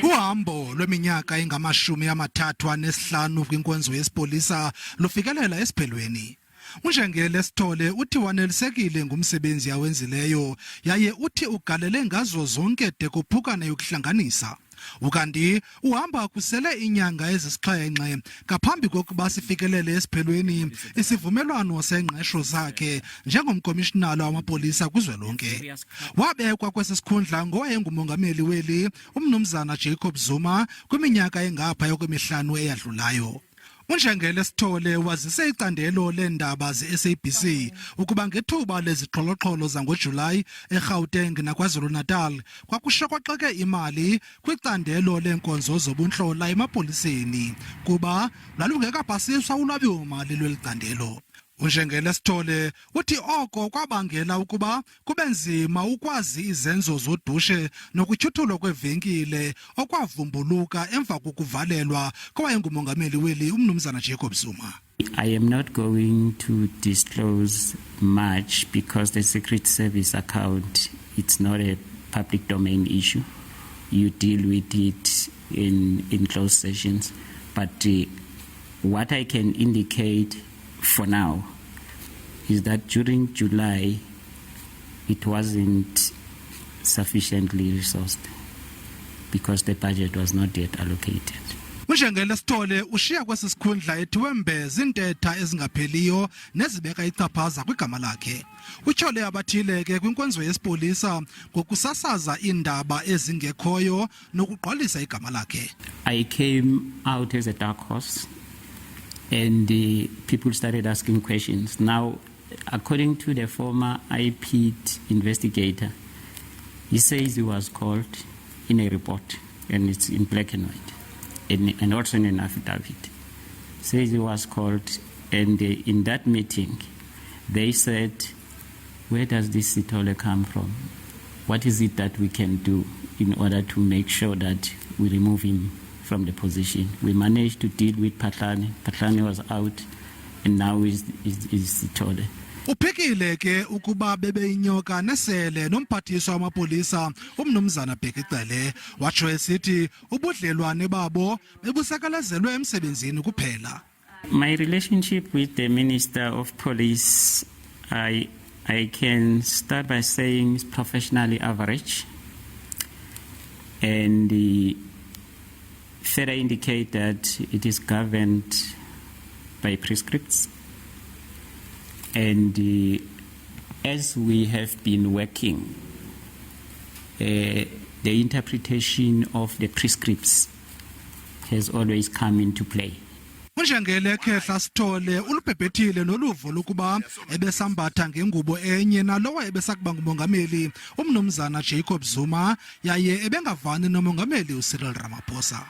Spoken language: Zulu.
Uhambo lweminyaka engama-35 kwinkonzo yesipolisa lufikelela esiphelweni. UNjengele Sitole uthi wanelisekile ngumsebenzi awenzileyo yaye uthi ugalele ngazo zonke de kuphukane yokuhlanganisa. Ukanti uhamba kusele inyanga ezisixhenxe ngaphambi kokuba sifikelele esiphelweni isivumelwano sengqesho sakhe njengomkomishinala wamapolisa kuzwelonke. Wabekwa kwisikhundla ngowayengumongameli weli umnumzana Jacob Zuma kwiminyaka engapha yokwemihlanu eyadlulayo. UNjengele Sitole wazise icandelo leendaba ze-SABC ukuba ngethuba lezixholo-xholo zangoJulayi eGauteng naKwaZulu-Natal kwakushokoxeke imali kwicandelo leenkonzo zobuntlola emapoliseni kuba lalungekapasiswa ulwabiwo-mali lweli candelo. UNjengele Sitole uthi oko kwabangela ukuba kube nzima ukwazi izenzo zodushe nokutyhuthulwa kwevenkile okwavumbuluka emva kokuvalelwa kowayengumongameli weli umnumzana Jacob Zuma. I am not going to disclose much because the Secret Service account, it's not a public domain issue. You deal with it in closed sessions. But what I can indicate for now is that during July it wasn't sufficiently resourced because the budget was not yet allocated. UNjengele Sitole Ushiya kwisikhundla ethiwe mbe ziintetha ezingapheliyo nezibeka icaphaza kwigama lakhe. Utyhole abathile ke kwinkonzo yesipolisa ngokusasaza iindaba ezingekhoyo nokugqwalisa igama lakhe. I came out as a dark horse and people started asking questions. Now, according to the former IP'd investigator, he says he was called in a report, and it's in black and white, and also in an affidavit. Says he was called, and in that meeting, they said, where does this Sitole come from? What is it that we can do in order to make sure that we remove him from the position? We managed to deal with Patlane. Patlane was out, and now is Sitole. Uphekile ke ukuba bebe inyoka nesele nomphathiswa wamapolisa umnumzana Bhekicele watsho esithi ubudlelwane babo bebusekelezelwe emsebenzini kuphela. My relationship with the Minister of Police, I can start by saying is professionally average, and further indicate that it is governed by prescripts. And as we have been working, the interpretation of the prescripts has always come into play. UNjengele Khehla Sitole ulubhebhethile noluvo lokuba ebesambatha ngengubo enye nalowa ebesakuba ngumongameli umnumzana Jacob Zuma yaye ebengavani nomongameli uCyril Ramaphosa.